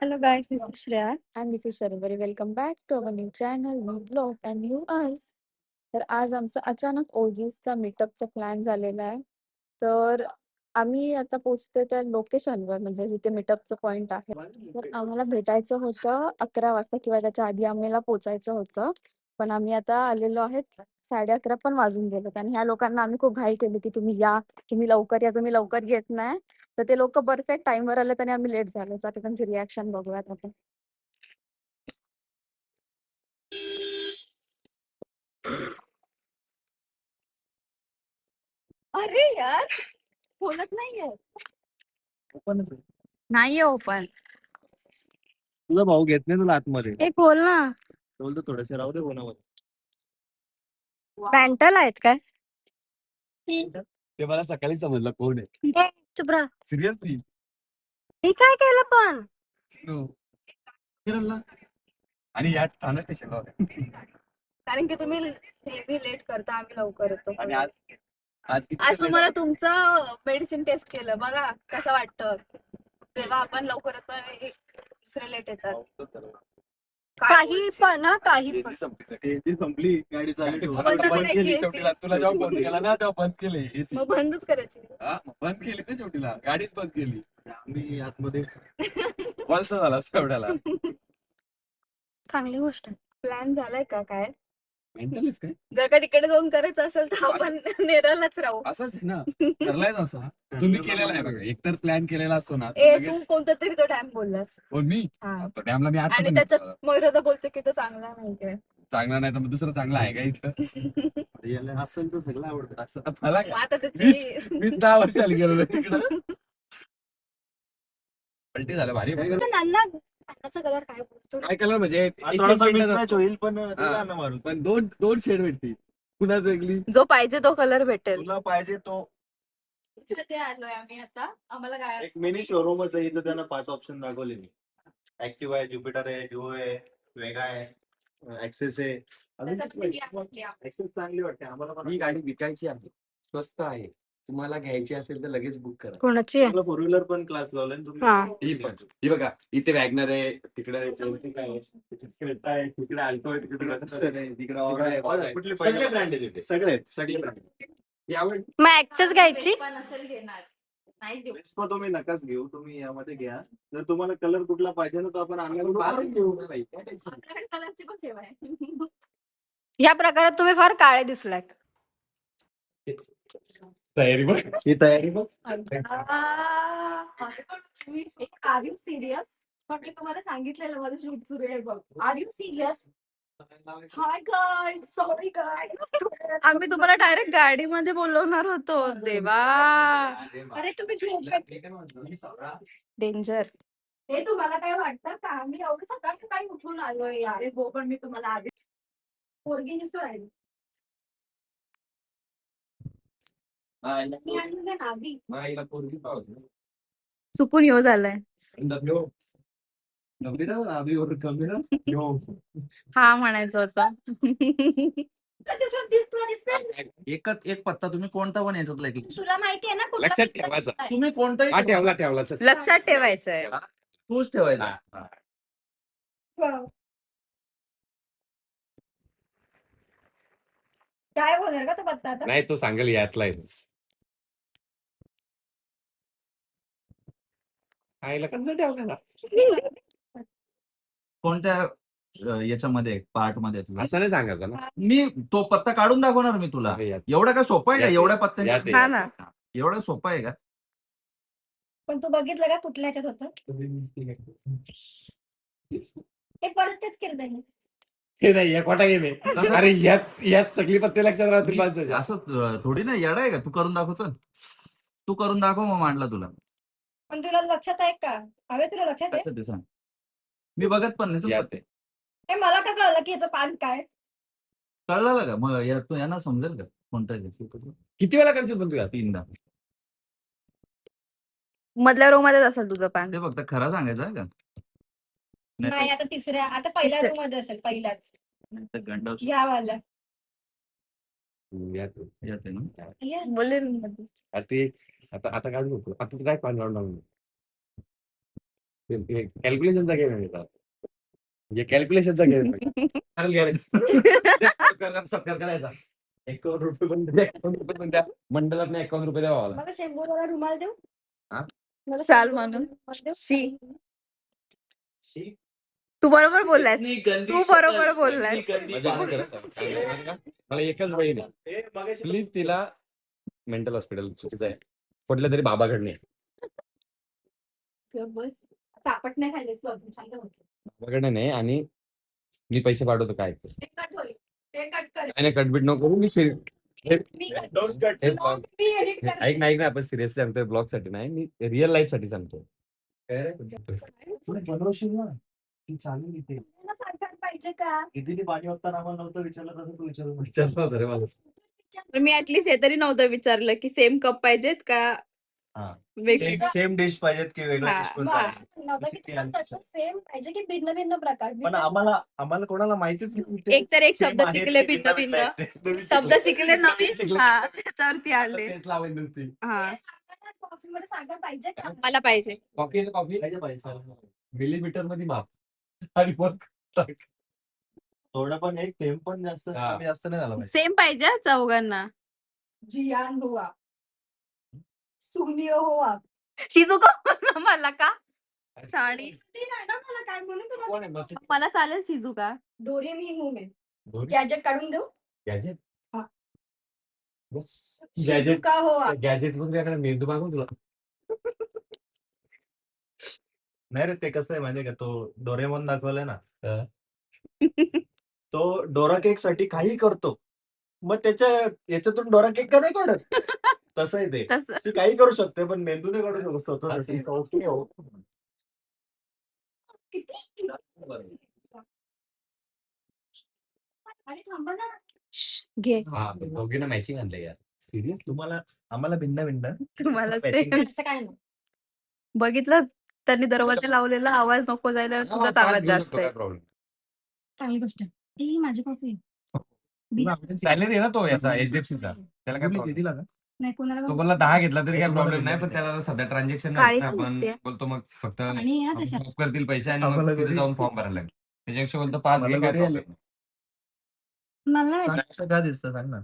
Hello guys, this is Shreya. And this is Sharbari. Welcome back to our new channel, new blog and new us. तर आज आमचा अचानक ओजीसचा मीटअपचा plan झालेला आहे. तर आम्ही आता पोहोचतोय त्या लोकेशनवर, म्हणजे जिथे मीटअपचं पॉइंट आहे. तर आम्हाला भेटायचं होतं 11 वाजता किंवा त्याच्या आधी आम्हाला पोचायचं होतं. पण आम्ही आता आलेलो आहेत 11:30 पण वाजून गेलेत आणि ह्या लोकांना आम्ही खूप घाई केली की तुम्ही या, तुम्ही लवकर या, तुम्ही लवकर येत नाही. तर ते लोक परफेक्ट टाइमवर आलेत आणि आम्ही लेट झालो. तर आता त्यांची रिॲक्शन बघूयात आपण. अरे यार, बोलत नाहीये. ओपनच आहे. नाहीये ओपन. तुझा भाऊ घेत नाही तुला आतमध्ये. एक बोल ना. बोलतो थोडस राहू दे फोनामध्ये. पॅन्टल आहेत काय? ते मला सकाळी समजलं कोण आहे. ए, चुप राहा. सिरियसली मी काय केलं पण? आणि या ठाणा स्टेशनला कारण की तुम्ही नेहमी लेट करता, आम्ही लवकर येतो. आणि आज आज आज तुम्हाला तुमचं मेडिसिन टेस्ट केलं बघा कसं वाटतं. तेव्हा आपण लवकर येतो आणि दुसरे लेट येतात. काही पण ना, काही पण. संपली गाडी चालू बंद करायची AC. तुला जेव्हा फोन केला ना तेव्हा बंद केले एसी. मग बंदच करायची. बंद केली ना शेवटीला गाडीच बंद केली. आम्ही आतमध्ये वलसा झाला एवढ्याला. चांगली गोष्ट आहे. प्लॅन झालाय का काय? मेंटलीच काय जर का तिकडे जाऊन करायचं असेल तर आपण नेरळलाच राहू. असंच आहे ना. ठरलाय असं तुम्ही केलेला आहे बघा. एकतर प्लॅन केलेला असतो ना ए, तू कोणता तरी तो डॅम बोललास. कोण मी हा. तो डॅमला मी आता आणि त्याच्यात मयुरादा बोलतो की तो चांगला नाही काय. चांगला नाही तर मग दुसरं चांगलं आहे का इथं. असं तर सगळं आवडतं असं मला मग आता त्याची मी 10 वर्षाला गेलो तिकडं. पलटी झालं भारी. अन्नाचा कलर काय बोलतो? काय कलर म्हणजे होईल पण दोन शेड भेटतील. पुन्हा वेगळी जो पाहिजे तो कलर भेटेल. तुला पाहिजे तो. इथे आलोय आम्ही आता. आम्हाला काय एक मिनी शोरूमच आहे इथं. त्यांना 5 ऑप्शन दाखवले मी. ऍक्टिव्ह आहे, ज्युपिटर आहे, ड्युओ आहे, वेगा आहे, ऍक्सेस आहे. ऍक्सेस चांगली वाटते आम्हाला पण. ही गाडी विकायची आहे, स्वस्त आहे. तुम्हाला घ्यायची असेल तर लगेच बुक करा. कोणाची आहे? 4 व्हीलर पण क्लास लावलाय ना तुम्ही. हा. ही बघा, इथे वॅगनर आहे, तिकडे क्रेटा आहे, तिकडे अल्टो आहे, तिकडे रजिस्टर आहे, तिकडे ऑरा आहे. कुठली सगळे ब्रँड आहेत इथे. सगळे ब्रँड. यावर मग ऍक्सेस घ्यायची. वेस्पा तुम्ही नकाच घेऊ, तुम्ही यामध्ये घ्या. जर तुम्हाला कलर कुठला पाहिजे ना तो आपण बाहेर घेऊ ना बाई, काय tension नाही. आपल्याकडे कलरची पण सेवा आहे. या प्रकारात तुम्ही फार काळे दिसलाय. तयारी बघ. ही तयारी बघ. Are you serious? पण मी तुम्हाला सांगितलेलं माझं शूट सुरू आहे बघ. Are you serious? Hi guys, sorry guys. आम्ही तुम्हाला डायरेक्ट गाडीमध्ये बोलवणार होतो. देवा, अरे तुम्ही डेंजर. हे तुम्हाला काय वाटतं का आम्ही एवढं सकाळी काही उठून आलोय? अरे हो, पण मी तुम्हाला आधी पोरगी दिसतो राहिली. मी आणून दे ना आधी. हिला पोरगी पाहतो. चुकून यो झालाय. हा म्हणायचं होतं. एकच एक पत्ता तुम्ही कोणता पण याच्यातला एक तुला माहितीये ना कुठला लक्षात पत्ता ठेवायचा. आहे? तुम्ही कोणताही हा ठेवला चल. लक्षात ठेवायचंय. तूच ठेवायचा. हा. काय बोलणार का तो पत्ता आता? नाही तो सांगेल यातला आहे. आईला कंचा ठेवला ना. कोणत्या याच्यामध्ये पार्ट मध्ये तुला असं नाही सांगायचं ना. मी तो पत्ता काढून दाखवणार मी तुला. आहे यात. एवढा काय सोपं आहे का? यात- एवढ्या यात पत्त्यांच्या हा ना. एवढं सोपं आहे का? पण तू बघितलं का कुठल्या ह्याच्यात होतं? हे परत तेच केलं त्यांनी. हे नाही या खोटा गेम आहे. अरे यात सगळी पत्ते लक्षात राहतील माणसाच्या. असं थोडी ना येडा आहे का? तू करून दाखव. चल तू करून दाखव, मग मांडला तुला. पण तुला लक्षात आहे का? हवे तुला लक्षात आहे? कसं ते सांग. मी बघत पण नाही. यात चल, आहे. हे मला का कळलं की याचं पान काय? कळलं का? मग तू यांना समजेल का कोणता आहे ते? किती वेळा करशील पण तू यात? 3दा. मधल्या रो मध्येच असेल तुझं पान. ते फक्त खरं सांगायचं आहे का? नाही, आता तिसऱ्या, आता पहिल्या तिसऱ्या. रूम मध्ये असेल, पहिलाच. नाही तर गंडा ह्या वाला. यात आहे. यात आहे ना. बोलले room मध्ये. आता ते आता काढू नको. आता तू काय पान लावून कॅल्क्युलेशनचा गेम आहे मित्रा. म्हणजे कॅल्क्युलेशनचा गेम सत्कार करायचा. 51 रुपये पण द्या, 51 रुपये पण द्या. मंडळात 51 रुपये द्यावा मला. मला शेंबूरवाला रुमाल देऊ हा? मला शाल शेंबूरवाला म्हणून. रुमाल देऊ? शी. शी. तू बरोबर बोललास. कितनी गंदी तू शक्ल, बरोबर बोललास. कितनी गंदी मजा नाही बात. करत. चांगलं आहे का? मला एकच बहीण आहे. हे मगाशी प्लीज तिला मेंटल हॉस्पिटल चुकीचं आहे. कुठल्या तरी बाबाकडे गप्प बस. चापट नाही खाल्लीस तू अजून शांत हो. बाबाकडे नाही आणि मी पैसे पाठवतो काय ते. हे कट होईल. हे कट कर. नाही कटबीट नको करू. मी मी कट Don't cut. हे मग मी एडिट करते. ऐक ना आपण सिरियसली सांगतोय ब्लॉग साठी नाही मी रिअल लाईफ साठी सांगतो. काय रे? तू बनवशील ना ती चालेल इथे. तुला साखर पाहिजे का? किती पाणी वाजता आम्हाला नव्हतं विचारलं तसं तू विचारू नको. विचारलं होतं रे मला. पण मी ऍटलीस्ट हे तरी नव्हतं विचारलं की सेम कप पाहिजेत का हा. वेगळे. सेम डिश पाहिजेत की वेगळं हा. डिश पण मला चालेल. नव्हतं की तुम्हाला सगळं सेम पाहिजे की भिन्न भिन्न प्रकार. पण आम्हाला कोणाला माहितीच नाही ते एक तर एक same शब्द आहेत शिकले की भिन्न भिन्न आहेत ते. शब्द शिकले नवीन. शिकले. हा त्याच्यावरती आले. तेच लावेल नुसती. हा कॉफी मध्ये साखर पाहिजे का? मला पाहिजे. कॉफी कॉफी पाहिजे. मिलीमीटर मध्ये माप आणि मग टाक. थोडं पण एक थेंब पण जास्त हा. कमी जास्त नाही झाला पाहिजे. सेम पाहिजे हा चौघांना. जियान हुआ सुनियो हुआ. शिजुका मला का साडी ती नाही ना मला काय म्हणून कोण आहे तुला मग? मला चालेल शिजुका. डोरेमी हूं मैं. दोन्ही गॅजेट काढून देऊ? गॅजेट हा. बस गॅजेट शिजुका हुआ. गॅजेट मग काय मेंदू मागून तुला. नाही रे ते कसं आहे माहितीये का तो डोरेमॉन दाखवलाय ना हा. तो डोरा केक साठी काही करतो मग याच्यातून डोरा केक का नाही काढत तसं आहे ते तसं ती काही करू शकते पण मेंदू नाही काढू शकत स्वतःसाठी. ओके हो. किती? अरे थांबा ना. श्श, घे हा दोघींना मॅचिंग आणलंय यार. सिरियस तुम्हाला आम्हाला भिन्न भिन्न तुम्हाला Matching. same. असं काय नाही. बघितलं त्यांनी दरवाजा लावलेला आवाज नको जायला तुझाच आवाज जास्त आहे. प्रॉब्लेम. चांगली गोष्ट आहे. ही माझी कॉफी. सॅलरी आहे ना तो याचा एचडीएफसीचा त्याला काय problem? दिला का नाही कोणाला तो बोलला 10 घेतला तरी हे काय तुम्हाला प्रॉब्लेम नाही पण भेटलं. त्याला सध्या ट्रान्झॅक्शन काळी नाही आपण दिसते. बोलतो मग फक्त आणि आहे ना त्याच्यात. ऑफ करतील पैसे आणि मग आम्हाला तिथे घरी- जाऊन फॉर्म भरायला लागेल त्याच्यापेक्षा बोलतो 5 मला घे काय घरी आले. problem नाही. मला नाही सांग असं का दिसतं सांग ना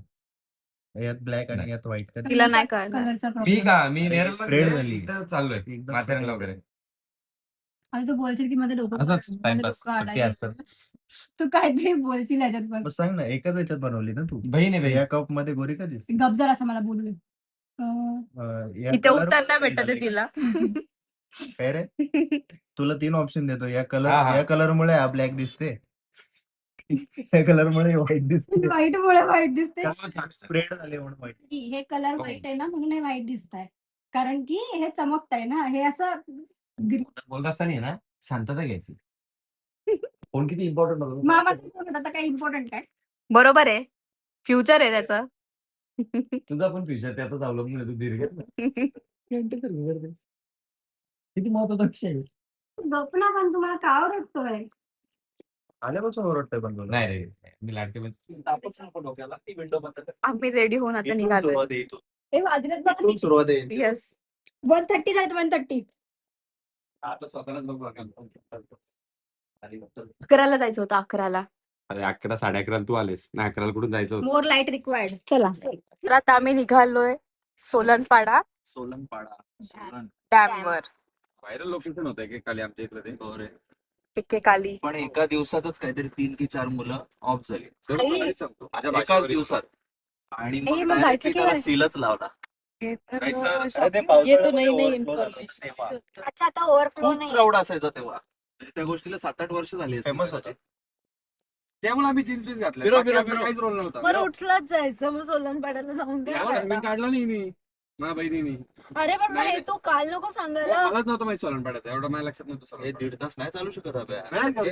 यात ब्लॅक आणि नाही. यात व्हाईट का तिला नाही कळणार. कलरचा मी प्रॉब्लेम. का मी अरे, नेरळला spread गेलो, झाली. इथं चाललोय एकदम माथेरानला spread वगैरे आता तू बोलशील की माझं डोकं असंच माझं टाइमपास डोकं सुट्टी अडायला. असतात तू काहीतरी बोलशील याच्यात पण. मग सांग ना एकाच याच्यात बनवली ना तू बहीण आहे बहीण या कप मध्ये गोरी का दिसते गप जर असं मला बोलू दे. या इथे color उत्तर नाही मध्ये भेटत आहे झाली का? तिला. काय रे तुला 3 ऑप्शन देतो या हा, हा. कलर मुळे हा ब्लॅक दिसते या कलर मुळे व्हाईट दिसते व्हाईट मुळे व्हाईट दिसते. स्प्रेड झाले म्हणून व्हाईट हे कलर हो. व्हाईट आहे ना म्हणून हे व्हाईट दिसत आहे. कारण की हे चमकत आहे ना हे असं बोलत असताना आहे ना शांतता घ्यायची फोन किती इम्पॉर्टंट मामाचं फोन होता आता काय इम्पॉर्टंट आहे. बरोबर आहे. फ्युचर आहे त्याचं. तुझा पण फ्युचर त्याचाच अवलंबून आहे, तू दीर्घ किती महत्वाचा विषय आहे. गप ना पण तुम्हाला का ओरडतोय. आल्यापासून ओरडतोय पण तुला नाही रे मी लाटके तापच नको डोक्याला ती विंडो बंद कर. आम्ही रेडी होऊन आता इथून निघालोय. सुरुवात आहे, इथून. हे वाजलेत बघा. इथून सुरुवात आहे येस 1:30 झालेत 1:30. आता स्वतःलाच बघू आणि फक्त 11ला जायचं होतं 11ला. अरे 11 11:30 तू आलेस ना 11 कुठून जायचं होतं मोर लाईट रिक्वायर्ड. चला. तर आता आम्ही निघालोय सोलनपाडा सोलनपाडा सोलन डॅम वर. व्हायरल लोकेशन होतं की खाली आमच्या इकडे ते हो रे. एकेकाली पण एका दिवसातच काहीतरी 3 की 4 मुलं ऑफ झाली तर आई. मला सांगतो माझ्या एकाच भाषेवर दिवसात आणि ए, मग मग जायचं directly त्याला केव्हा? सीलच लावला नाहीतर अरे ते ये तो पावसाळ्यामध्ये नई नई overflow झालं तेव्हा. अच्छा आता ओव्हरफ्लो खूप नाही. क्राऊड असायचा तेव्हा म्हणजे त्या गोष्टीला 7-8 वर्ष झाली असतील फेमस कदाचित. होतं त्यामुळे आम्ही जीन्स पीस घातले फिरो, बाकी फिरो, आमचा फिरो. काहीच रोल नव्हता मग उठलाच जायचं मग सोलनपाड्याला जाऊन काय यावर करणार? मी काढला नाही हिने. माझ्या बहिणीने अरे पण मग नाही, हे तू काल नको सांगायला. मलाच नव्हतं माहिती सोलन पडायचं एवढं माझ्या लक्षात नव्हतं हे सोलन 1.5 तास नाही चालू शकत अबे.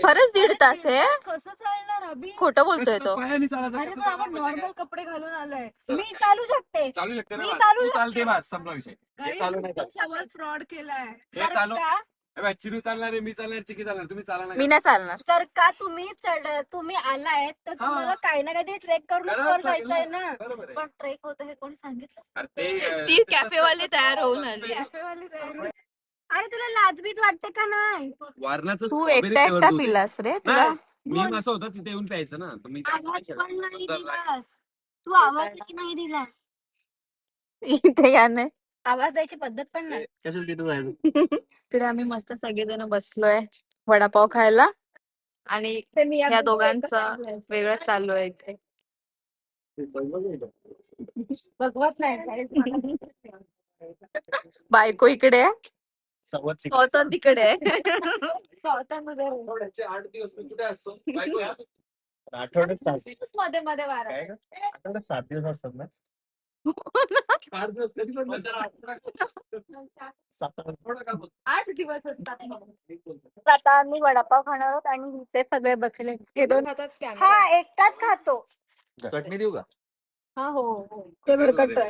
खरंच 1.5 तास आहे. कसं चालणार अभि? खोटं बोलतोय तो. पायाने चालायचं अरे कसं पण आपण चालणार माहिती नॉर्मल कपडे घालून आलोय. चल. मी चालू शकते. का? चालू शकते ना मी बस. चालू तू चालते शकते. बस संपला विषय हे काही चालू नाही सोबत फ्रॉड केलाय. हे तर चालू का? अबे, चिरू चालणार आहे मी चालणार चिकी चालणार तुम्ही चाला मी नाही चालणार. तर का तुम्ही आलाय तर तुम्हाला काही ना काहीतरी ट्रेक करूनच करावंच वर लागेल जायचंय ना. ना. बरोबर आहे पण ट्रेक होतं हे कोणी सांगितलं अरे ते ती कॅफेवाली तयार होऊन आली आहे. कॅफेवाली अरे तुला लाजबीज वाटते का नाही? वारणाचं तू strawberry एकटा flavor एकटा दूध आहे. पिलास रे तुला नाही, मी असं होतं तिथे येऊन प्यायचं ना तर मी आवाज पण नाही दिलास तू आवाजही नाही दिलास. इथे याने आवाज द्यायची पद्धत पण नाही. कशाला तिथे जायचं? इकडे आम्ही मस्त सगळेजण बसलोय वडापाव खायला आणि ते मी या या ग्रुपवर एकच दोघांचं टाकलंय. वेगळंच चालू आहे इथे बघवत नाही guys, मला. बायको इकडे आहे, सव्वा तिकडे. स्वतः तिकडे आहे. स्वतःमध्ये आठवड्याचे 8 दिवस मी कुठे असतो बायको या. आठवड्यात 7 मध्ये मध्ये वारा काय ग? आठवड्यात 7 दिवस असतात ना? 8 दिवस कधी पण नंतर 7 8 दिवस असतात आता आम्ही वडापाव खाणार आहोत आणि इथे सगळे बसले. हे दोन हातात कॅमेरा. हा एकटाच खातो. चटणी देऊ का? हा हो हो. ते भरकटतोय.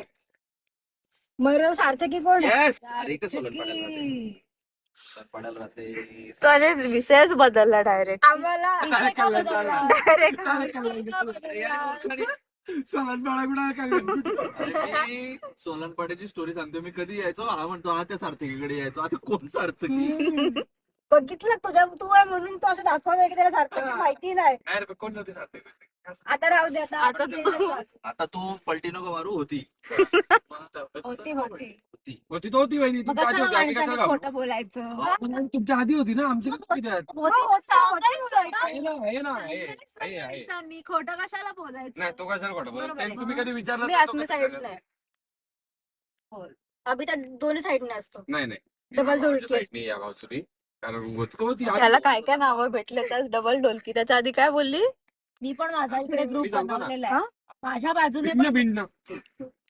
मर सार्थकी कोण आहे? Yes! अरे इथे सोलून पडायला राहते. पडायला राहते. त्याने विषयच बदलला डायरेक्ट आम्हाला विषय का बदलला? डायरेक्ट सोलनपाड्याची स्टोरी सांगतो मी कधी यायचो हा म्हणतो हा त्या सार्थकीकडे यायचो आता कोण सार्थकी बघितलं तुझ्या तू आहे म्हणून तू असं दाखवतोय की त्याला सार्थकी माहिती नाही. नाही रे, कोण नव्हते सार्थकी. आता राहू दे आता आता तू- आता तू पलटी नको मारू होती होती होती. होती तो होती वहिनी मग तुमच्या आधी कशाला होती आम्ही माणसाने कशाला खोटं बोलायचं? घाबरू? तुमच्या आधी होती ना आमची कधी होती त्यात? हो, सांगायचं. आहे ना, आहे ना, आहे, आहे, आहे. माणसांनी खोटं कशाला बोलायचं? नाही तो कशाला खोटं बोलला? बरोबर ते आहे. तुम्ही कधी विचारलं मी तर तो असं कसा साईड सांगेल? नाही. हो. अभि तर दोन्ही साईडने असतो. नाही नाही Double मी ढोलकी भावाच्या side ने या भावचुरी. कारण होती होती आधी. त्याला काय काय नावं भेटले त्याच डबल ढोलकी त्याच्या आधी काय बोलली मी पण माझा इकडे ग्रुप मी सांगतो ना. बनवलेला आहे. माझ्या बाजूने भिन्न पण भिन्न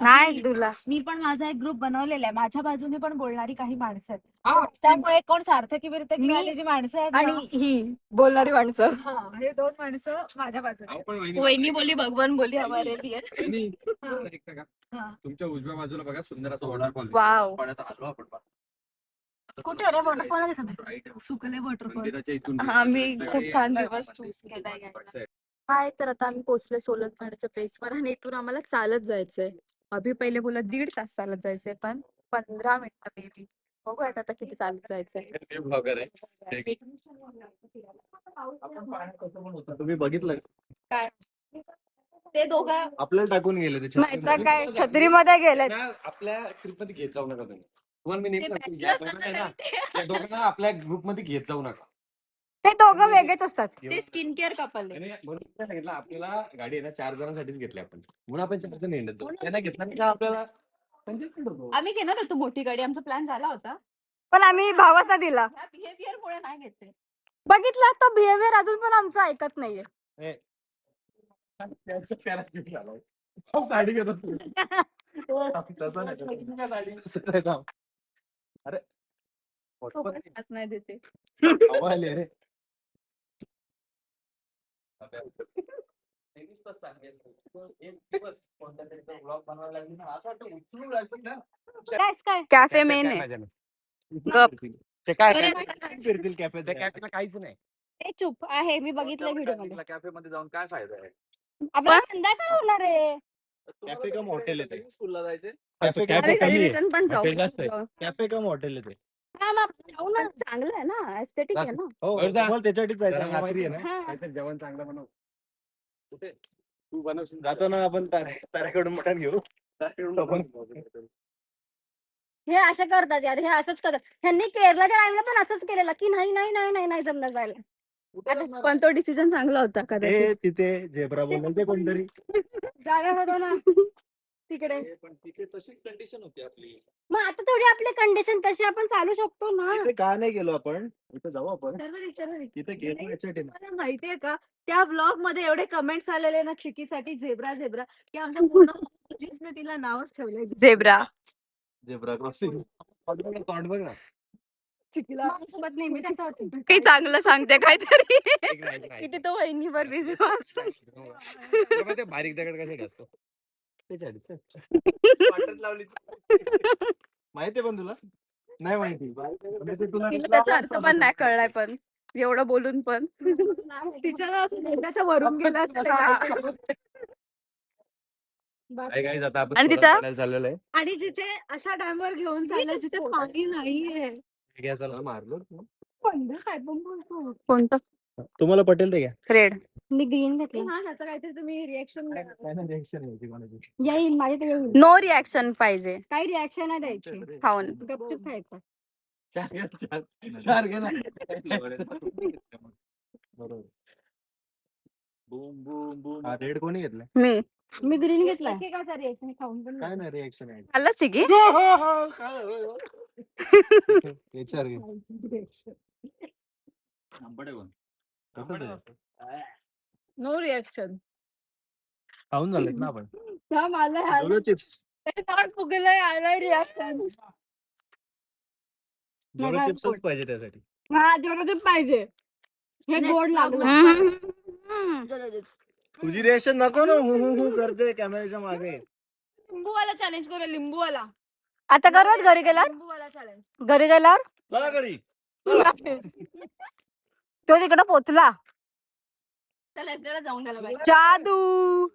नाही तुला मी पण माझा एक ग्रुप बनवलेला आहे. माझ्या बाजूने पण बोलणारी काही माणसं आहेत. हा, त्यामुळे कोण सार्थकी बिर्थकी मी वाली जी माणसं आहेत आणि ना, ही बोलणारी माणसं. हा, हे दोन माणसं माझ्या बाजूने अहो, आहेत. पण वहिनी- वहिनी बोली भगवान बोली हमारे लिए वहिनी, ऐकता का? हा. तुमच्या उजव्या बाजूला बघा सुंदर असं वॉटरफॉल वाव पाण्यात आलो आपण कुठे रे वॉटरफॉल दिसत आहे? राईट आहे. सुकले वॉटरफॉल. मंदिराच्या इथून आम्ही रस्ता खूप आहे. छान दिवस मंदिर- चूज केलाय यायला. मंदिराच्या हाय तर आता आम्ही पोहोचलो सोलनपाड्याच्या प्लेसवर आणि इथून आम्हाला चालत जायचंय अभि पहिले बोला 1.5 तास चालत जायचंय पण 15 मिनिटं बेबी बघू आता किती चालत जायचंय ते vlogger आहे. ते- आपण पाण्यात कसं पण होतं. तुम्ही बघितलं का? काय ते दोघं आपल्याला टाकून गेले ते नाही तर काय छत्रीमध्ये गेलेत. ना, आपल्या ट्रिप मध्ये घेत जाऊ नका तुम्ही तुम्हाला मी नेहमी ते सांगतो, bachelors ज्या नका बहिणी आहे ना, तरी त्या दोघांना आपल्या ग्रुप मध्ये घेत जाऊ नका ते दोघं वेगळेच असतात. ते स्किन केअर कपल आहे आणि म्हणून काय सांगितलं आपल्याला गाडी आहे ना 4 जणांसाठीच घेतली आपण म्हणून आपण 4 जण हिंडत जाऊ त्यांना घेतला नाही का आपल्याला पंचायत करतो. आम्ही घेणार होतो मोठी गाडी आमचा प्लॅन झाला होता पण आम्ही भावाचा दिला. ह्या बिहेवियर मुळे नाही घेते बघितलं तो बिहेवियर अजून पण आमचा ऐकत नाहीये. त्याला gift झालं. तो साडी घेत असतो. तसं नाही. साडी तसं नाही थांब. अरे सोबत साथ नाही देते हवा आली रे. एक दिवस कोणत्या तरी ब्लॉग बनवायला लागली ना असं वाटतं उचलून लागली ना कायच काय कॅफे मेन आहे गप. ते काय खरंच काय- करायचं. फिरतील कॅफे त्या कॅफेला काहीच नाही ते चुप आहे. मी बघितलं व्हिडिओ मध्ये. कॅफे मध्ये जाऊन काय फायदा आहे आपल्याला संध्याकाळ होणार आहे. कॅफे कम हॉटेल आहे ते. स्कूलला जायचे कॅफे आम्ही कॅफे घरी कमी आहे. return पण जाऊ हॉटेल जास्त आहे. कॅफे कम हॉटेल आहे ते. हा, मग जाऊ ना चांगलं आहे ना एस्थेटिक आहे ना हो बरं जा. तुम्हाला त्याच्यासाठीच जायचं जरा आम्हाला रात्री माहिती आहे आहे. ना काहीतरी जेवण चांगलं बनव कुठे तू बनवशील जाताना आपण ताऱ्याकडून मटण घेऊ. हे असे करतात यार. हे असंच करतात. ह्यांनी केरलाच्या टाइमला पण असंच केलेलं की नाही नाही नाही नाही नाही जमणार जायला. पण तो डिसिजन चांगला होता कदाचित ते तिथे झेब्रा बोलेल ते कोणतरी. जागा होतो ना तिकडे. पण तिथे तशीच कंडिशन होती आपली मग आता थोडी आपली कंडिशन तशी आपण चालू शकतो ना. तिथे का नाही गेलो आपण? इथे जाऊ आपण. शर्वरी, तिथे गेलो याच्यासाठी ना. तुम्हाला माहितीये का त्या व्लॉग मध्ये एवढे कमेंट्स आलेले ना चिकीसाठी झेब्रा झेब्रा की आमच्या पूर्ण मुलीजने तिला नावच ठेवलंय झेब्रा झेब्रा क्रॉसिंग. तोंड बघ ना चिकीला. माझ्यासोबत नेहमी कसं होतं. काही चांगलं सांगते काहीतरी एक नाही, नाही. किती तो वहिनीवर विश्वास बाबा, ते बारीक दगड कशासाठी असतो वाटत लावली. माहितीये पण तुला? नाही माहिती. म्हणजे ते तुला तिला त्याचा अर्थ पण नाही कळलाय पण एवढं बोलून पण तिच्या ना असं डोक्याच्या वरून गेलं असेल. काय काय आता आपण आणि तिच्या- सोलापूरला चाललेलो आहे आणि जिथे अशा डॅमवर घेऊन चाललं जिथे पाणी नाहीये घ्या चला. मारलो काय पण बोलतो. कोणतं? तुम्हाला पटेल ते घ्या. रेड. मी ग्रीन घेतली. हा ह्याचं काहीतरी तुम्ही रिएक्शन येईल माझ्या येईल. नो रिॲक्शन पाहिजे. काही रिएक्शन नाही द्यायची. खाऊन. गपचूप खायचं. चार घे ना. बरोबर. रेड कोणी घेतलाय? मी. मी ग्रीन घेतलाय. एकेकाचा रिएक्शन खाऊन पण काय नाही रिएक्शन आहे. खाल्लंस चिकी? विचार घे. No reaction. खाऊन झालेत ना आपण. मला चिप्स. फुगलंय आलाय रिएक्शन. जोलो चिप्सच पाहिजे त्यासाठी. हा जोरातच पाहिजे. हे गोड लागलं. तुझी रिएक्शन नको ना हु करते कॅमेऱ्याच्या मागे. लिंबूवाला चॅलेंज करूया लिंबूवाला. आता करत घरी गेला. लिंबूवाला चॅलेंज. घरी गेल्यावर चला घरी. तो तिकडे पोचला. चला एकदा जाऊन द्यायला पाहिजे. जादू.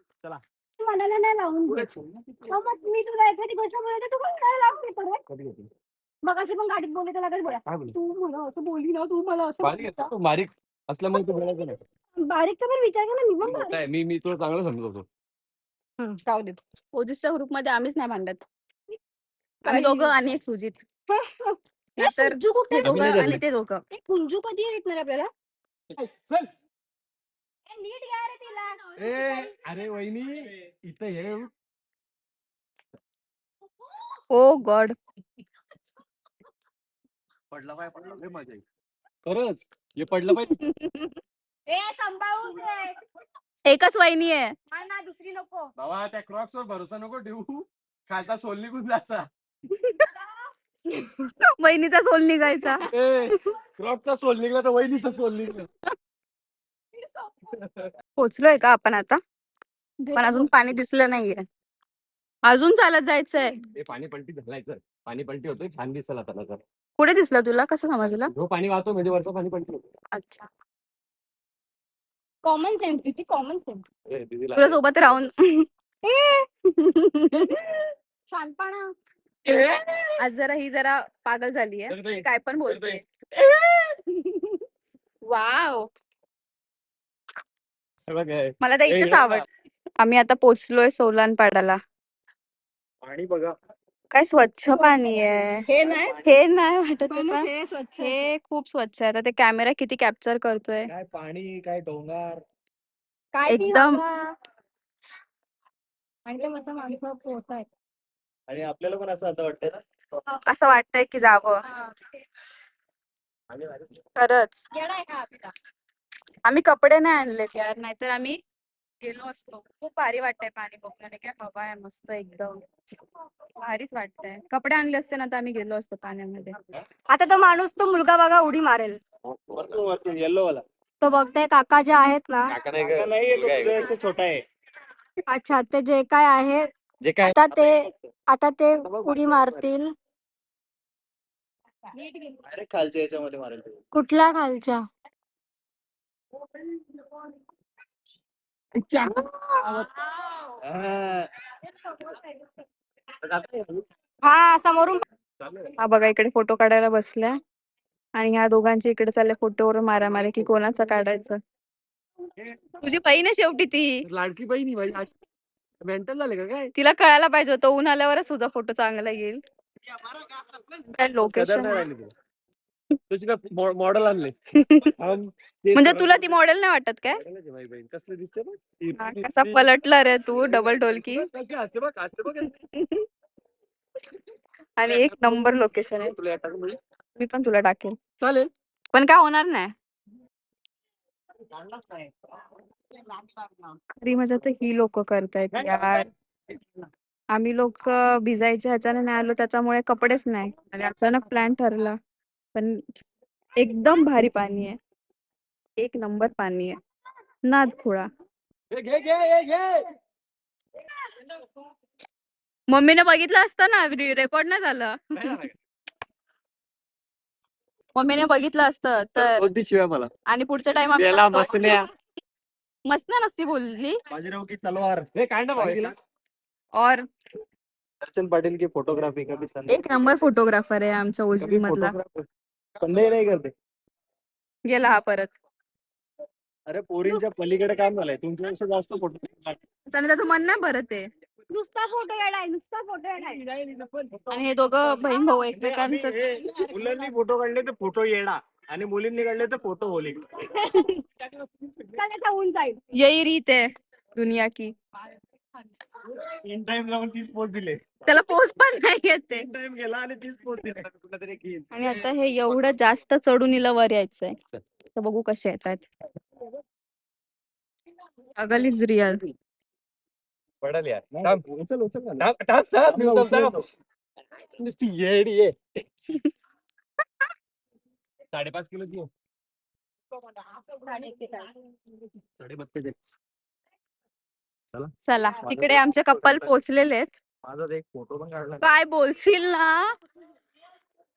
मला नाही लावून दे. मग मी तुला एखादी गोष्ट बोलते तू पण मला लावते परत. मग अशी पण गाडीत बोलले तर लगेच बोला काय बोलू? तू मला असं बोलली ना तू मला असं बारीक बोलली आहे, बारीक असल्यामुळे तू बोलायचं नाही. ना. बारीकचा पण विचार कर ना मी पण मोठा आहे. मी तुला चांगलं समजत होतो. राहू देत. ओजिसच्या ग्रुपमध्ये आम्हीच नाही भांडत. आम्ही दोघं आणि एक सुजित. नाहीतर कुंजू कुठे ते आहे? दोघं अभिनय आणि ते दोघं. ते कुंजू कधी भेटणार आपल्याला चल. ए, नीट घ्या रे तिला. ए अरे वहिनी इथं हे ओ गॉड. पडला पाय पडला लय मजा येईल. खरंच हे पडलं पाहिजे. ए सांभाळून दे. एकच वहिनी आहे. हा ना दुसरी नको. बाबा त्या क्रॉक्स वर भरोसा नको ठेवू. खालचा सोल निघून जायचा. वहिनीचा सोल निघायचा. ए क्रॉक्सचा सोल निघला तर वहिनीचा सोल निघला. पोचलोय का आपण आता? पण अजून पाणी दिसलं नाहीये. अजून चालत जायचंय. हे पाणी पलटी झालाय तर पाणी पलटी होतोय छान दिसल आता नजर. कुठे दिसलं तुला? कसं समजलं? जो पाणी वाहतो म्हणजे वरचं पाणी पलटी होतं. अच्छा. कॉमन सेन्स किती कॉमन सेन्स ए, दीदीला तुला सोबत राहून. शानपणा. आज जरा ही जरा पागल झालीये. तर ते- काय पण तर ते- बोलते. वाव. हे बघ हे. मला तर ए, इथेच हे आवड. आम्ही आता पोचलोय सोलानपाड्याला. पाणी बघा. काय स्वच्छ पाणी आहे. हे नाही हे नाही वाटत आहे पण पण हे स्वच्छ. हे खूप स्वच्छ आहे. आता ते कॅमेरा किती कॅप्चर करतोय. काय पाणी काय डोंगर. काय ती एकदम. हवा. आणि ते मस्त माणसं पोहतायत. आणि आपल्याला पण असं आता वाटतंय ना. असं वाटतंय की जावं. खरंच. येडा आहे का आपला? आम्ही कपडे नाही आणलेत यार, नाहीतर आम्ही गेलो असतो. खूप भारी वाटतंय पाणी बघताना. काय हवा आहे मस्त एकदम. भारीच वाटतंय. कपडे आणले असते ना तर आम्ही गेलो असतो पाण्यामध्ये. आता तो माणूस तो मुलगा बघा उडी मारेल. वरती येल्लो वाला. तो बघताय काका जे आहेत ना. काका नाही काका का? नाहीये, तो मुलगा आहे. तुझ्यापेक्षा छोटा आहे. अच्छा ते जे काय आहे जे काय आता ते उडी मारतील. डायरेक्ट खालच्या याच्यामध्ये मारेल तो. कुठल्या खालच्या? हा. हा समोरून. हा बघा इकडे फोटो काढायला बसल्या आणि ह्या दोघांची इकडे चालले फोटोवर मारामारी की कोणाचं काढायचं. तुझी बहीण आहे शेवटी ती. लाडकी बहिणी भाई आज मेंटल झाले का काय? तिला कळायला पाहिजे होतं ऊन आल्यावरच तुझा फोटो चांगला येईल. काय कदर लोकेशन. नाही राहिली तुला. तुझी काय मॉडेल आणले. म्हणजे तुला ती मॉडेल नाही वाटत काय? बहीण कसलं दिसते बघ. हा, कसा पलटला रे तू डबल ढोलकी. असते बघ असते बघ. आणि एक नंबर लोकेशन आहे. तुला टाकून म्हणजे मी पण तुला टाकेल. चालेल. पण काय होणार नाही. खरी मजा तर ही लोक करतायत यार. आम्ही लोक भिजायच्या ह्याच्याने नाही आलो त्याच्यामुळे कपडेच नाही आणि अचानक प्लॅन ठरला. पण एकदम भारी पाणी आहे. एक नंबर पाणी आहे. नाद खुळा. घे घे घे घे. मम्मीने बघितलं असतं ना रेकॉर्ड नाही झालं. मम्मीने बघितलं असतं तर. कोणती शिवाय मला आणि पुढच्या टाइम मसन्या मस्त नसती बोलली. बाजीराव की तलवार. हे कांड भाऊ और दर्शन पाटील की फोटोग्राफी कभी एक नंबर फोटोग्राफर आहे आमच्या ओजीस मधला. पंधे नाही करते. गेला हा परत. अरे पोरींच्या पलीकडे काम झालंय तुमच्यापेक्षा जास्त फोटो. आणि त्याचं मन नाही भरत आहे. नुसता फोटो येणार आहे, नुसता फोटो येणार आहे. आणि हे दोघं बहीण भाऊ एकमेकांचं मुलांनी फोटो काढले तर फोटो येडा आणि मुलींनी काढले तर फोटो होली. त्याचा ऊन जाईल. यही रीत आहे दुनिया की. तीन टाइम जाऊन 30 पोस्ट दिले. त्याला पोस्ट पण नाही येते. 3 टाइम गेला आणि 30 पोस्ट दिले. कुठला तरी एक येईल. आणि आता हे एवढं जास्त चढून हिला वर यायचंय. तर बघू कसे येतात. अगल इज रिअल. पडल यार. नाही, थांब. उचल उचल ना. थांब, थांब, थांब, थांब, थांब, उचल. थांब. नुसती येडी आहे. 5.5 किलोची आहे. 32. चला तिकडे आमचे कपल पोहोचलेले आहेत. माझा एक फोटो पण काढला. काय बोलशील ना.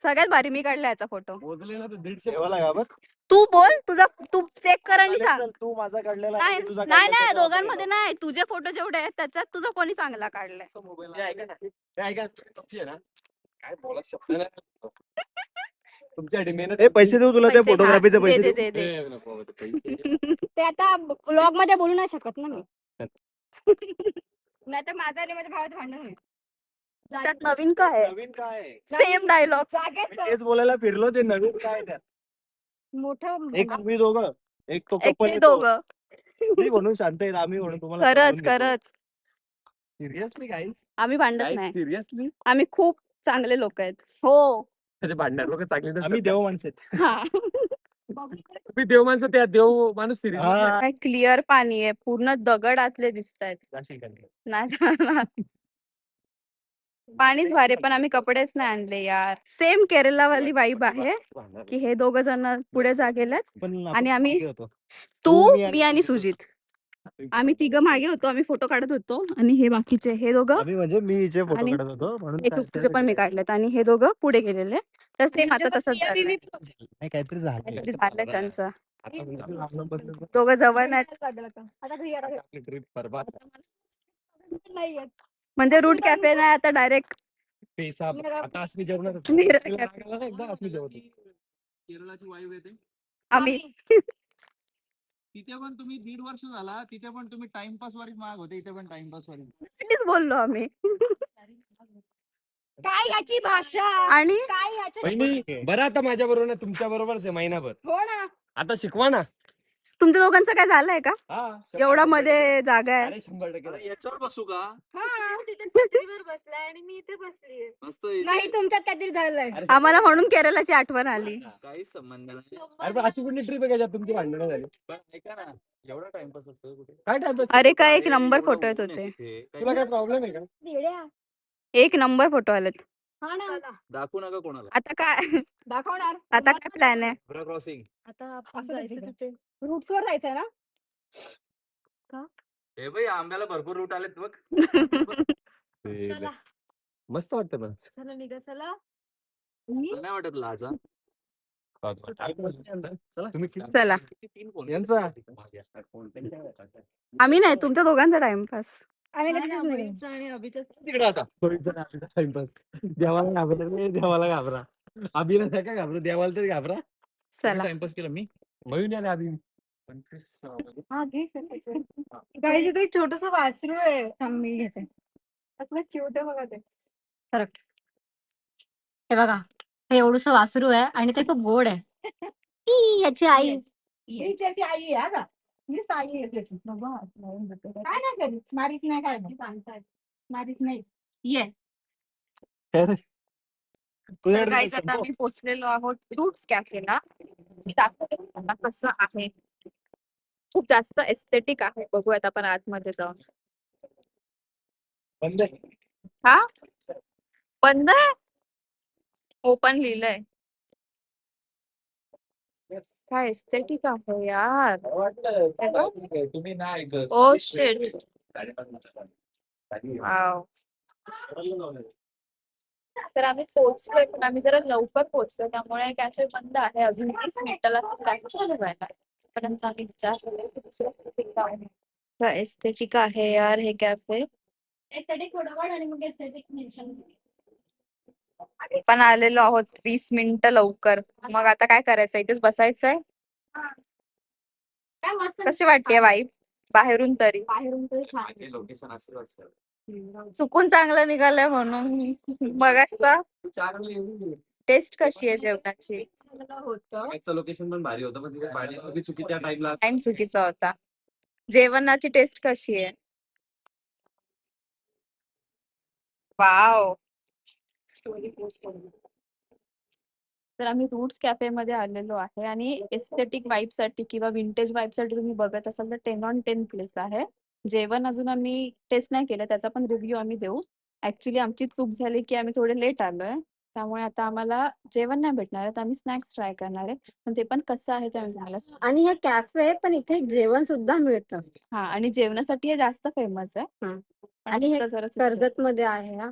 सगळ्यात भारी मी काढला याचा फोटो. मोजले ना तर 150. देवाला गावात तू बोल तुझा, तू चेक कर आणि सांग. चल, तू माझा काढलेला नाही आणि तुझा नाही काढलेला नाही, त्याचा दोघांमध्ये नाही. तुझे फोटो जेवढे आहेत त्याच्यात तुझा कोणी चांगला काढलाय. मोबाईल हे ऐका ना, हे ऐका, तुमची आहे ना काय बोला शब्द नाही. तुमच्यासाठी मेहनत. ए पैसे देऊ तुला त्या पैसे, फोटोग्राफीचे हा, पैसे दे, देऊ. दे, दे. ए, नको बाबा, ते पैसे. ते आता ब्लॉग मध्ये बोलू नाही शकत ना मी. नाही तर माझा आणि माझ्या भावाचं भांडण होईल. त्यात नवीन काय आहे. नवीन काय आहे? Same dialogue. जागेच तेच बोलायला फिरलो ते नवीन काय आहे त्यात. मोठं एक तुम्ही दोघं एक तो एक कपल ते दोघं. तुम्ही म्हणून शांत आहेत आम्ही म्हणून तुम्हाला खरंच समजून घेतो. खरंच सिरियसली गाईस, आम्ही भांडत नाही. सिरियसली आम्ही खूप चांगले लोक आहेत. हो. त्याचे भांडणार लोक चांगले नसतात. आम्ही देव माणसं आहेत. हा. तुम्ही देव माणसं, त्या देव माणूस सिरियस. हा. काय क्लिअर पाणी आहे. पूर्ण दगड आतले दिसत आहेत. जाशील का नाही? नाही जाणार. पाणीच भारी पण आम्ही कपडेच नाही आणले यार. सेम केरलावाली वाईब आहे की हे दोघ जण पुढे जा गेलेत पण आपण आणि आम्ही मागे होतो. तू मी आणि मी आणि सुजित आम्ही तिघं मागे होतो. आम्ही फोटो काढत होतो आणि हे बाकीचे हे दोघं आम्ही म्हणजे मी हिचे फोटो आणि काढत होतो म्हणून हे चुकीचे पण मी काढलेत आणि हे दोघं पुढे गेलेले. तर सेम आता तसंच झालंय. नाही, काहीतरी झालं. काहीतरी झालंय त्यांचं. आता म्हणजे आपलं बदललं. दोघं जवळ नाहीत. आता घरी आता आपली ट्रिप बरबाद. नाही येत. म्हणजे रूट कॅफे नाही आता डायरेक्ट पैसा आता असमी जेवणार. निरा एकदा असमी जेवत. केरळाची वाईफ येते. आम्ही तिथे पण तुम्ही 1.5 वर्ष झाला, तिथे पण तुम्ही टाइमपास वारीच माग होते, इथे पण टाइमपास वारी. साठीच बोललो आम्ही. काय याची भाषा आणि काय याची बहिणी बरं आता माझ्या बरोबर तुमच्या बरोबरच आहे महिनाभर. हो ना. आता शिकवा ना. तुमच्या दोघांचं काय झालंय का. हा, एवढा मध्ये जागा आहे. अरे 100% अरे याच्यावर बसू का? हा. तिथे छत्रीवर बसलाय आणि मी इथे बसलीये. मस्त नाही तुमच्यात काहीतरी झालंय. अरे आम्हाला म्हणून केरळाची आठवण आली. काही संबंध नाही. अरे पण अशी कुठली ट्रिप आहे का ज्यात तुमची भांडणं झाली. पण ऐका ना, एवढा टाइमपास होतो कुठे? काय टाइमपास. अरे काय एक अरे, नंबर एवढं फोटो येत ऊन आहे होते. तिथे. तुला काय प्रॉब्लेम आहे का. येड्या. एक नंबर फोटो आलेत. हा ना. दाखवू नका कोणाला. आता काय दाखवणार. आता काय प्लॅन आहे. Zebra crossing. आता आपण असं जायचं जायचं तिथे. रूट्स वर जायचंय ना. हे बाई आंब्याला भरपूर रूट आलेत बघ. चला मस्त वाटतं पण. चला निघा चला. मला नाही वाटत लाजा. तुम्ही चला. यांचा आम्ही नाही तुमच्या दोघांचा टाइमपास. आम्ही नाही कधीच ना, नाही. मुलींचं आणि अभिचं तिकडे आता टाइमपास. देवाला घाबरत नाही, देवाला घाबरा. अभिला नाही का घाबरा, देवाला तरी घाबरा. चला टाइमपास केला मी. मयून आले अभि. 25 हा घे गाईज इथे एक छोटस वासरू आहे. थांब मी घेते. असलं क्यूट आहे बघा ते. हे बघा हे एवढस वासरू आहे आणि ते खूप गोड आहे. ई, याची आई हिच्याची आई आहे का. ही साई आहे त्याची. बाबा, काय नाही करीत. मारीत नाही काय नाही. मारीत नाही. ये. तर guys, आता आम्ही पोहोचलेलो आहोत फ्रुट्स कॅफेला. मी दाखवते तुम्हाला कसं आहे. खूप जास्त एस्थेटिक आहे. बघूयात आपण आतमध्ये जाऊन. बंद आहे. हा बंद आहे. ओपन लिहिलंय. काय एस्थेटिक आहे यार. तुम्ही नाही ऐकत. Oh shit. वाव. तर आम्ही पोहोचलोय पण आम्ही जरा लवकर पोहोचलो त्यामुळे कॅफे बंद आहे. अजून 20 मिनिटाला कॅफे चालू व्हायला. परंतु आम्ही विचार एस्थेटिक आहे यार हे कॅफे. एस्थेटिक थोडं वाढ आणि मग एस्थेटिक मेन्शन. पण आलेलो आहोत 20 मिनिटं लवकर. मग आता काय करायचं, इथेच बसायचंय. काय मस्त कशी वाटते वाईब बाहेरून तरी? बाहेरून तरी छान. माझे लोकेशन असं असतं. चुकून चांगलं निघालंय म्हणून. मग चांगली टेस्ट कशी आहे जेवणाची? होतं लोकेशन पण भारी होतं, पण तिथे भारी तुम्ही चुकीच्या टाइमला टाइम चुकीचा होता. जेवणाची टेस्ट कशी आहे? वाव. स्टोरी पोस्ट करून. तर आम्ही रूट्स कॅफे मध्ये आलेलो आहे आणि एस्थेटिक वाईब साठी किंवा विंटेज वाईब साठी तुम्ही बघत असाल तर 10 on 10 प्लेस आहे. जेवण अजून आम्ही टेस्ट नाही केलं, त्याचा पण रिव्ह्यू आम्ही देऊ. ऍक्च्युली आमची चूक झाली की आम्ही थोडे लेट आलोय, त्यामुळे आता आम्हाला जेवण नाही भेटणार आहे, तर आम्ही स्नॅक्स ट्राय करणार आहे. पण ते पण कसं आहे ते आम्ही तुम्हाला आणि हे कॅफे आहे, पण इथे जेवण सुद्धा मिळतं. हा, आणि जेवणासाठी हे जास्त फेमस आहे. हं. पण आणि हे आमचं जरा चुकलं. कर्जत मध्ये आहे हा.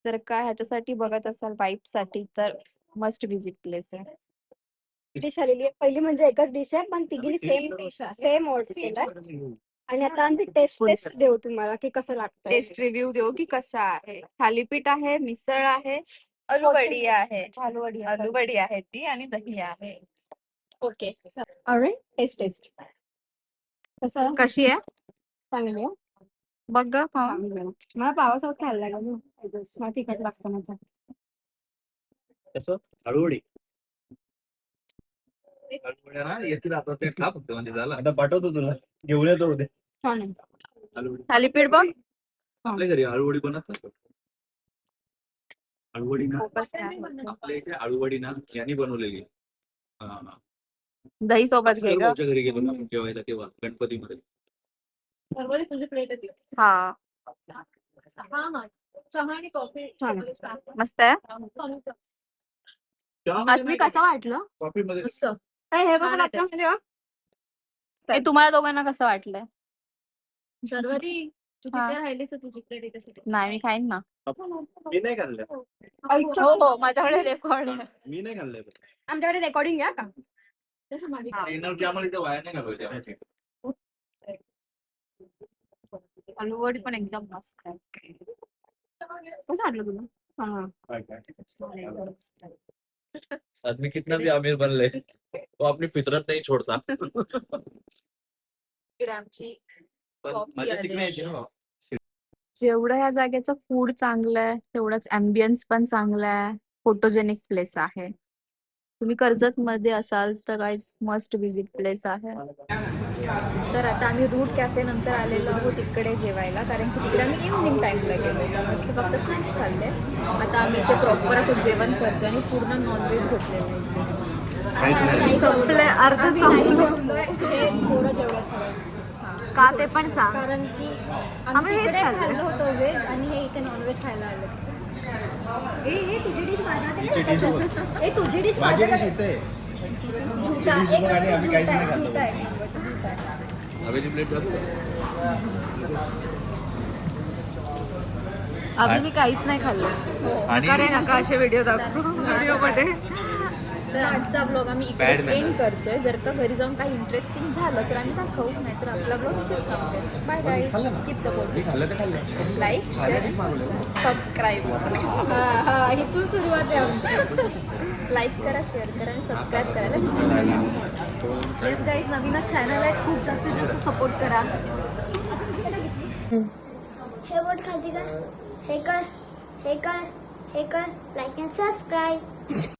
तर काय ह्याच्यासाठी बघत असाल वाईब साठी तर मस्ट विजिट प्लेस आहे. डिश आलेली आहे. पहिली म्हणजे एकच डिश आहे, पण तिघींनी सेम डिश सेम ऑर्डर केलाय. आणि आता आम्ही टेस्ट देऊ तुम्हाला की कसं लागतं. टेस्ट रिव्ह्यू देऊ की कसा आहे. थालीपीठ आहे, मिसळ आहे, आलूवडी आहे. झालवडी आलूवडी आहे ती, आणि दही आहे. ओके. अरे टेस्ट कसं कशी आहे चांगली आहे. बघ ग खाऊन. चांगली आहे. मला पावासोबत खायला लागलं. मला तिखट लागतं माझं. कसं हळूहळी आलूवड्या ना येतील आता ते खा फक्त म्हणजे झालं. आता पाठवतो तुला, घेऊन येतो उद्या. छान आहे. आलूवडी थालीपीठ बघ. आपल्या घरी आलूवडी बनत नाही. आलूवडी ना फोकस नाही. आपल्या इथे आलूवडी ना यांनी बनवलेली. दही सोबत घे ग. भाऊच्या घरी गेलो ना आपण जेवायला तेव्हा गणपतीमध्ये. सर्वांनी तुझी प्लेट येते. हा, हा चहा आणि कॉफी छान. मस्त आहे. अस्मी कसं वाटलं? कॉफी मध्ये मस्त. काय हे छान कसं आहे लागतं taste. म्हणजे हे तुम्हाला दोघांना कसं वाटलंय? शर्वरी तू हा. तिथे राहिली तर तुझी प्लेट येते. नाही, मी खाईन ना. मी नाही खाल्लं. हो हो, माझ्याकडे रेकॉर्ड आहे. मी नाही खाल्लंय. आमच्याकडे रेकॉर्डिंग आहे का? एनर्जी आम्हाला इथे वाया नाही घालवायची आमची. आलूवडी पण एकदम मस्त आहे. कसं वाटलं तुला? आदमी कितना भी अमीर बन ले वो अपनी फितरत नहीं छोड़ता. इकडे आमची कॉफी माझ्या आलेली तिकडे यायची आहे. ना. जेवढं ह्या जागेचं फूड चांगलं आहे, तेवढंच अँबियन्स पण चांगलं आहे. फोटोजेनिक प्लेस आहे. तुम्ही कर्जत मध्ये असाल तर गाईज मस्ट विजिट प्लेस आहे. तर आता आम्ही रूट कॅफे नंतर आलेलो आहोत इकडे जेवायला, कारण की तिकडे आम्ही इव्हनिंग टाइमला गेलो होतो. फक्त स्नॅक्स खाल्ले. आता आम्ही इथे प्रॉपर असं जेवण करतो आणि पूर्ण नॉनव्हेज घेतलेलं आहे. संपले अर्ध संपले. हे पोरं जेवलं सगळं. का ते पण सांग. कारण की आम्ही तिकडे खाल्लं होतं व्हेज आणि हे इथे नॉनव्हेज खायला आले. ए तुझी डिश माझ्याकडे. ए तुझी डिश माझ्याकडे. झुटा एक आम्ही काहीच नाही खाल्लं. झुटा आहे. हवेची प्लेट दाखवू का? आम्ही मी काहीच नाही खाल्लं. आणि नका असे व्हिडिओ दाखवू व्हिडिओ मध्ये. तर आजचा ब्लॉग आम्ही इकडे एंड करतोय. जर का घरी जाऊन काही इंटरेस्टिंग झालं तर आम्ही दाखवू, नाहीतर आपला ब्लॉग इथेच संपेल. Bye bye. Keep support. खाल्लं तर खाल्लं. Like, share, subscribe. हा इथून सुरुवात आहे आमची. लाईक करा, शेअर करा आणि सबस्क्राईब करायला विसरू नका. येस गाईज, नवीनच चॅनल आहे, खूप जास्तीत जास्त सपोर्ट करा. हे बोट खाती का? हे कर, हे कर, हे कर, लाईक अँड सबस्क्राईब.